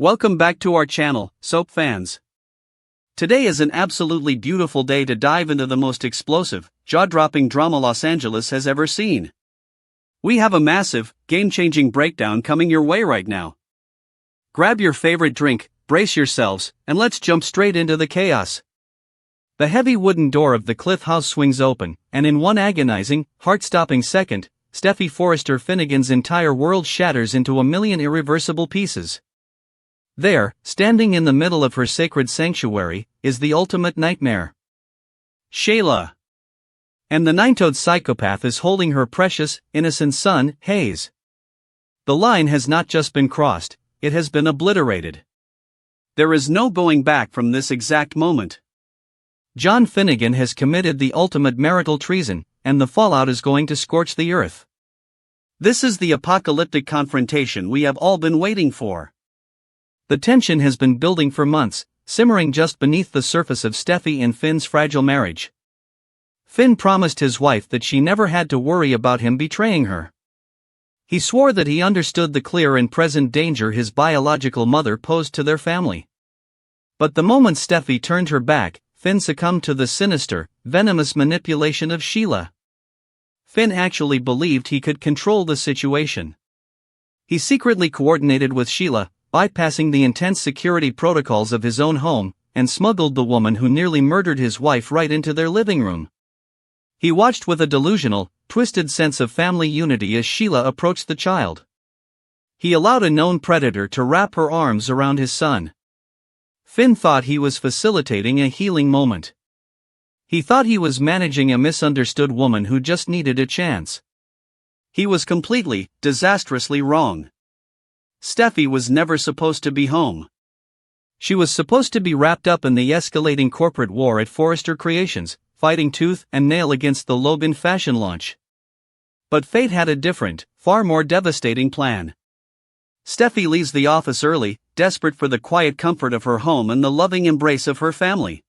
Welcome back to our channel, soap fans. Today is an absolutely beautiful day to dive into the most explosive, jaw-dropping drama Los Angeles has ever seen. We have a massive, game-changing breakdown coming your way right now. Grab your favorite drink, brace yourselves, and let's jump straight into the chaos. The heavy wooden door of the Cliff House swings open, and in one agonizing, heart-stopping second, Steffy Forrester Finnegan's entire world shatters into a million irreversible pieces. There, standing in the middle of her sacred sanctuary, is the ultimate nightmare. Sheila. And the nine-toed psychopath is holding her precious, innocent son, Hayes. The line has not just been crossed, it has been obliterated. There is no going back from this exact moment. John Finnegan has committed the ultimate marital treason, and the fallout is going to scorch the earth. This is the apocalyptic confrontation we have all been waiting for. The tension has been building for months, simmering just beneath the surface of Steffy and Finn's fragile marriage. Finn promised his wife that she never had to worry about him betraying her. He swore that he understood the clear and present danger his biological mother posed to their family. But the moment Steffy turned her back, Finn succumbed to the sinister, venomous manipulation of Sheila. Finn actually believed he could control the situation. He secretly coordinated with Sheila, bypassing the intense security protocols of his own home, and smuggled the woman who nearly murdered his wife right into their living room. He watched with a delusional, twisted sense of family unity as Sheila approached the child. He allowed a known predator to wrap her arms around his son. Finn thought he was facilitating a healing moment. He thought he was managing a misunderstood woman who just needed a chance. He was completely, disastrously wrong. Steffy was never supposed to be home. She was supposed to be wrapped up in the escalating corporate war at Forrester Creations, fighting tooth and nail against the Logan fashion launch. But fate had a different, far more devastating plan. Steffy leaves the office early, desperate for the quiet comfort of her home and the loving embrace of her family.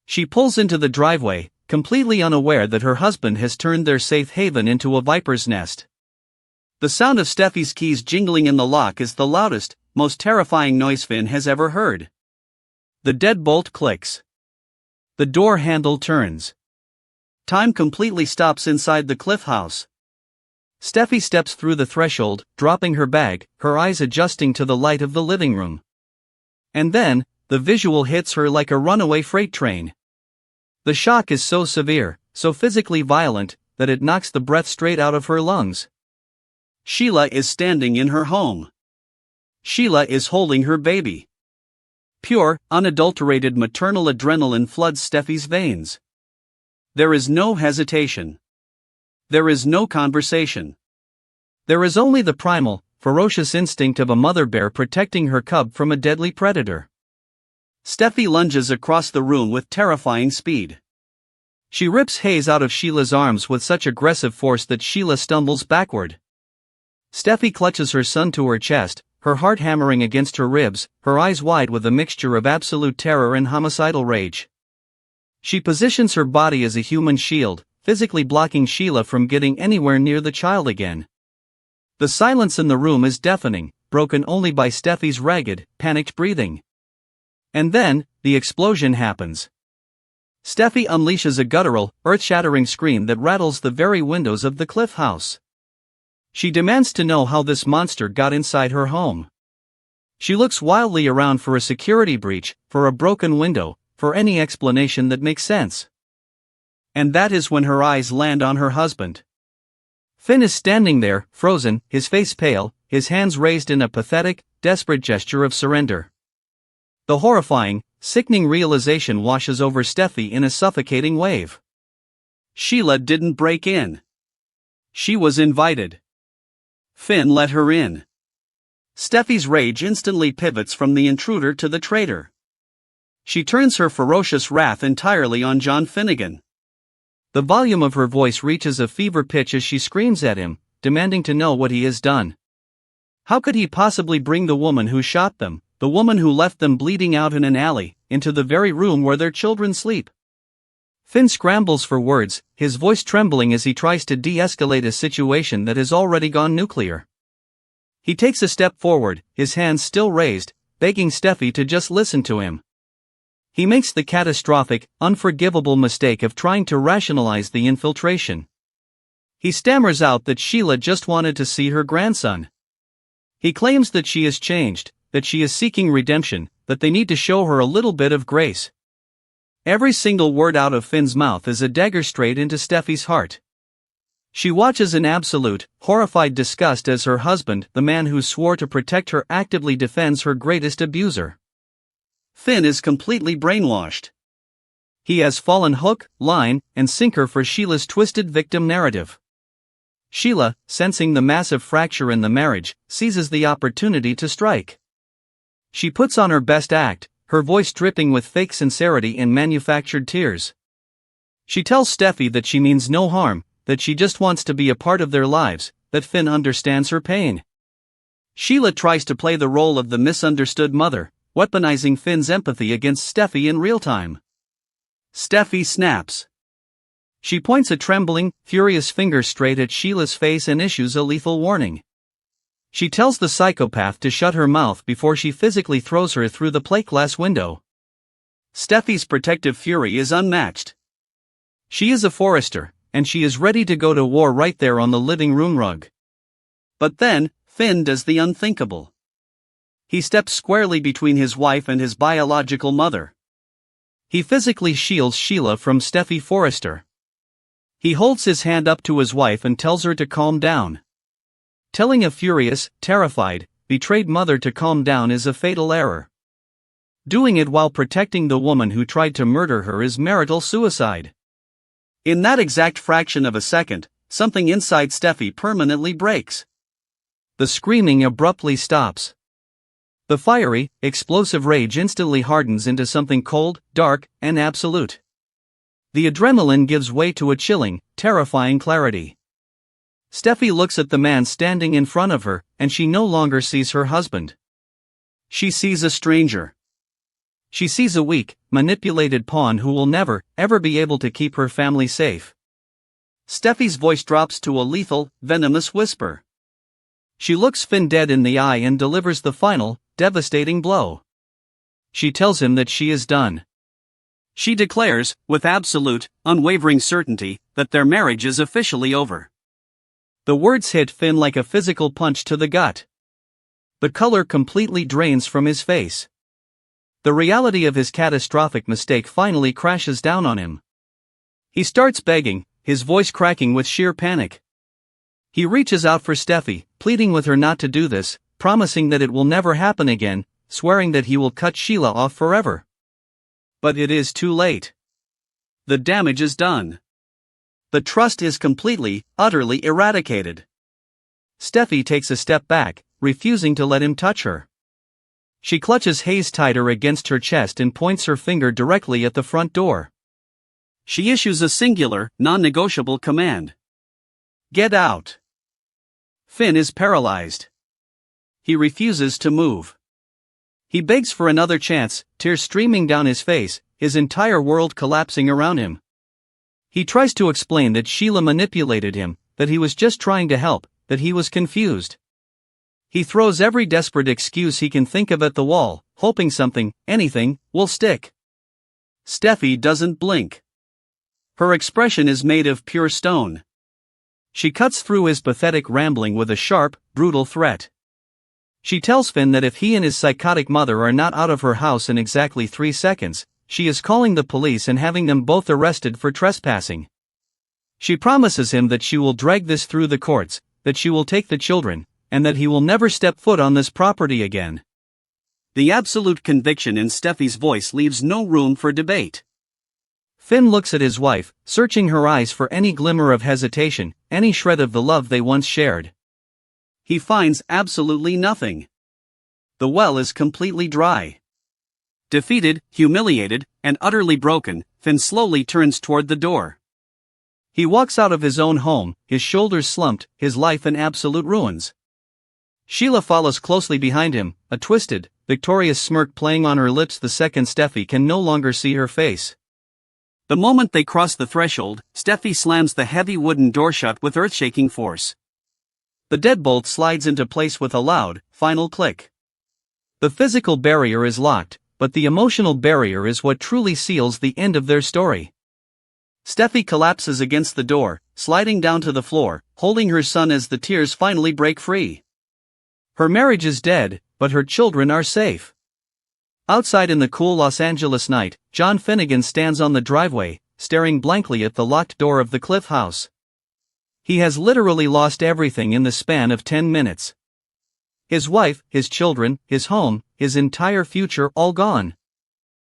She pulls into the driveway, completely unaware that her husband has turned their safe haven into a viper's nest. The sound of Steffy's keys jingling in the lock is the loudest, most terrifying noise Finn has ever heard. The deadbolt clicks. The door handle turns. Time completely stops inside the Cliff House. Steffy steps through the threshold, dropping her bag, her eyes adjusting to the light of the living room. And then, the visual hits her like a runaway freight train. The shock is so severe, so physically violent, that it knocks the breath straight out of her lungs. Sheila is standing in her home. Sheila is holding her baby. Pure, unadulterated maternal adrenaline floods Steffy's veins. There is no hesitation. There is no conversation. There is only the primal, ferocious instinct of a mother bear protecting her cub from a deadly predator. Steffy lunges across the room with terrifying speed. She rips Hayes out of Sheila's arms with such aggressive force that Sheila stumbles backward. Steffy clutches her son to her chest, her heart hammering against her ribs, her eyes wide with a mixture of absolute terror and homicidal rage. She positions her body as a human shield, physically blocking Sheila from getting anywhere near the child again. The silence in the room is deafening, broken only by Steffy's ragged, panicked breathing. And then, the explosion happens. Steffy unleashes a guttural, earth-shattering scream that rattles the very windows of the Cliff House. She demands to know how this monster got inside her home. She looks wildly around for a security breach, for a broken window, for any explanation that makes sense. And that is when her eyes land on her husband. Finn is standing there, frozen, his face pale, his hands raised in a pathetic, desperate gesture of surrender. The horrifying, sickening realization washes over Steffy in a suffocating wave. Sheila didn't break in. She was invited. Finn let her in. Steffy's rage instantly pivots from the intruder to the traitor. She turns her ferocious wrath entirely on John Finnegan. The volume of her voice reaches a fever pitch as she screams at him, demanding to know what he has done. How could he possibly bring the woman who shot them, the woman who left them bleeding out in an alley, into the very room where their children sleep? Finn scrambles for words, his voice trembling as he tries to de-escalate a situation that has already gone nuclear. He takes a step forward, his hands still raised, begging Steffy to just listen to him. He makes the catastrophic, unforgivable mistake of trying to rationalize the infiltration. He stammers out that Sheila just wanted to see her grandson. He claims that she has changed, that she is seeking redemption, that they need to show her a little bit of grace. Every single word out of Finn's mouth is a dagger straight into Steffy's heart. She watches in absolute, horrified disgust as her husband, the man who swore to protect her, actively defends her greatest abuser. Finn is completely brainwashed. He has fallen hook, line, and sinker for Sheila's twisted victim narrative. Sheila, sensing the massive fracture in the marriage, seizes the opportunity to strike. She puts on her best act, her voice dripping with fake sincerity and manufactured tears. She tells Steffy that she means no harm, that she just wants to be a part of their lives, that Finn understands her pain. Sheila tries to play the role of the misunderstood mother, weaponizing Finn's empathy against Steffy in real time. Steffy snaps. She points a trembling, furious finger straight at Sheila's face and issues a lethal warning. She tells the psychopath to shut her mouth before she physically throws her through the plate glass window. Steffy's protective fury is unmatched. She is a Forrester, and she is ready to go to war right there on the living room rug. But then, Finn does the unthinkable. He steps squarely between his wife and his biological mother. He physically shields Sheila from Steffy Forrester. He holds his hand up to his wife and tells her to calm down. Telling a furious, terrified, betrayed mother to calm down is a fatal error. Doing it while protecting the woman who tried to murder her is marital suicide. In that exact fraction of a second, something inside Steffy permanently breaks. The screaming abruptly stops. The fiery, explosive rage instantly hardens into something cold, dark, and absolute. The adrenaline gives way to a chilling, terrifying clarity. Steffy looks at the man standing in front of her, and she no longer sees her husband. She sees a stranger. She sees a weak, manipulated pawn who will never, ever be able to keep her family safe. Steffy's voice drops to a lethal, venomous whisper. She looks Finn dead in the eye and delivers the final, devastating blow. She tells him that she is done. She declares, with absolute, unwavering certainty, that their marriage is officially over. The words hit Finn like a physical punch to the gut. The color completely drains from his face. The reality of his catastrophic mistake finally crashes down on him. He starts begging, his voice cracking with sheer panic. He reaches out for Steffy, pleading with her not to do this, promising that it will never happen again, swearing that he will cut Sheila off forever. But it is too late. The damage is done. The trust is completely, utterly eradicated. Steffy takes a step back, refusing to let him touch her. She clutches Hayes tighter against her chest and points her finger directly at the front door. She issues a singular, non-negotiable command. Get out. Finn is paralyzed. He refuses to move. He begs for another chance, tears streaming down his face, his entire world collapsing around him. He tries to explain that Sheila manipulated him, that he was just trying to help, that he was confused. He throws every desperate excuse he can think of at the wall, hoping something, anything, will stick. Steffy doesn't blink. Her expression is made of pure stone. She cuts through his pathetic rambling with a sharp, brutal threat. She tells Finn that if he and his psychotic mother are not out of her house in exactly 3 seconds, she is calling the police and having them both arrested for trespassing. She promises him that she will drag this through the courts, that she will take the children, and that he will never step foot on this property again. The absolute conviction in Steffy's voice leaves no room for debate. Finn looks at his wife, searching her eyes for any glimmer of hesitation, any shred of the love they once shared. He finds absolutely nothing. The well is completely dry. Defeated, humiliated, and utterly broken, Finn slowly turns toward the door. He walks out of his own home, his shoulders slumped, his life in absolute ruins. Sheila follows closely behind him, a twisted, victorious smirk playing on her lips the second Steffy can no longer see her face. The moment they cross the threshold, Steffy slams the heavy wooden door shut with earth-shaking force. The deadbolt slides into place with a loud, final click. The physical barrier is locked, but the emotional barrier is what truly seals the end of their story. Steffy collapses against the door, sliding down to the floor, holding her son as the tears finally break free. Her marriage is dead, but her children are safe. Outside in the cool Los Angeles night, John Finnegan stands on the driveway, staring blankly at the locked door of the Cliff House. He has literally lost everything in the span of 10 minutes. His wife, his children, his home, his entire future all gone.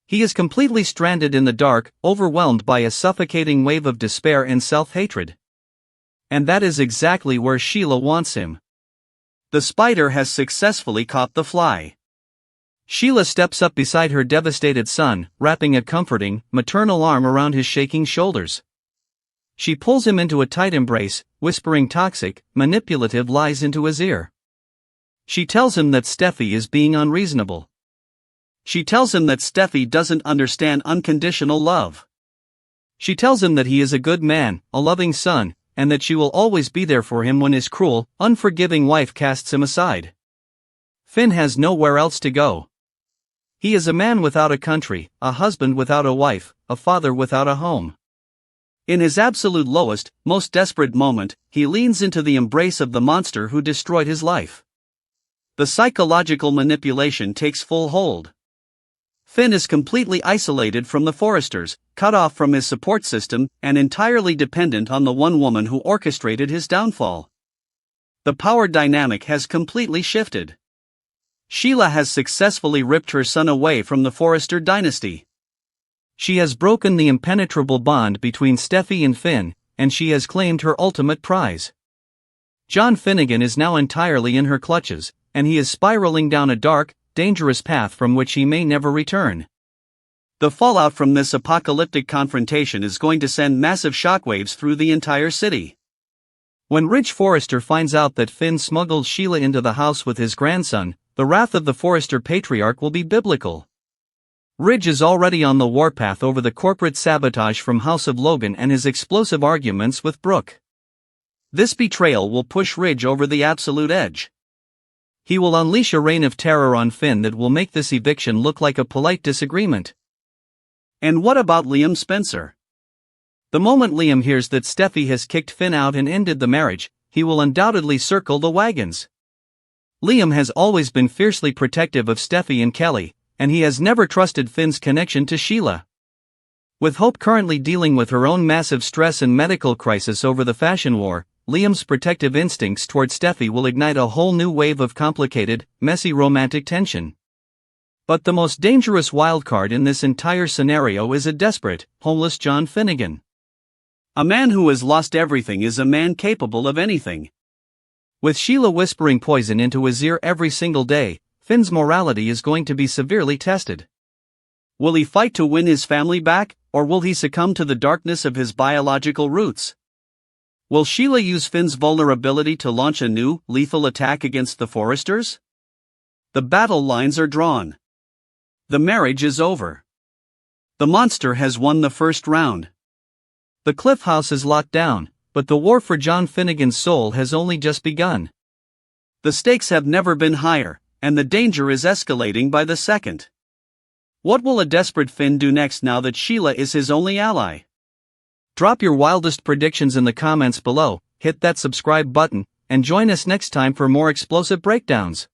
He is completely stranded in the dark, overwhelmed by a suffocating wave of despair and self-hatred. And that is exactly where Sheila wants him. The spider has successfully caught the fly. Sheila steps up beside her devastated son, wrapping a comforting, maternal arm around his shaking shoulders. She pulls him into a tight embrace, whispering toxic, manipulative lies into his ear. She tells him that Steffy is being unreasonable. She tells him that Steffy doesn't understand unconditional love. She tells him that he is a good man, a loving son, and that she will always be there for him when his cruel, unforgiving wife casts him aside. Finn has nowhere else to go. He is a man without a country, a husband without a wife, a father without a home. In his absolute lowest, most desperate moment, he leans into the embrace of the monster who destroyed his life. The psychological manipulation takes full hold. Finn is completely isolated from the Forresters, cut off from his support system, and entirely dependent on the one woman who orchestrated his downfall. The power dynamic has completely shifted. Sheila has successfully ripped her son away from the Forrester dynasty. She has broken the impenetrable bond between Steffy and Finn, and she has claimed her ultimate prize. John Finnegan is now entirely in her clutches, and he is spiraling down a dark, dangerous path from which he may never return. The fallout from this apocalyptic confrontation is going to send massive shockwaves through the entire city. When Ridge Forrester finds out that Finn smuggled Sheila into the house with his grandson, the wrath of the Forrester patriarch will be biblical. Ridge is already on the warpath over the corporate sabotage from House of Logan and his explosive arguments with Brooke. This betrayal will push Ridge over the absolute edge. He will unleash a reign of terror on Finn that will make this eviction look like a polite disagreement. And what about Liam Spencer? The moment Liam hears that Steffy has kicked Finn out and ended the marriage, he will undoubtedly circle the wagons. Liam has always been fiercely protective of Steffy and Kelly, and he has never trusted Finn's connection to Sheila. With Hope currently dealing with her own massive stress and medical crisis over the fashion war, Liam's protective instincts toward Steffy will ignite a whole new wave of complicated, messy romantic tension. But the most dangerous wildcard in this entire scenario is a desperate, homeless John Finnegan. A man who has lost everything is a man capable of anything. With Sheila whispering poison into his ear every single day, Finn's morality is going to be severely tested. Will he fight to win his family back, or will he succumb to the darkness of his biological roots? Will Sheila use Finn's vulnerability to launch a new, lethal attack against the Forresters? The battle lines are drawn. The marriage is over. The monster has won the first round. The Cliff House is locked down, but the war for John Finnegan's soul has only just begun. The stakes have never been higher, and the danger is escalating by the second. What will a desperate Finn do next now that Sheila is his only ally? Drop your wildest predictions in the comments below, hit that subscribe button, and join us next time for more explosive breakdowns.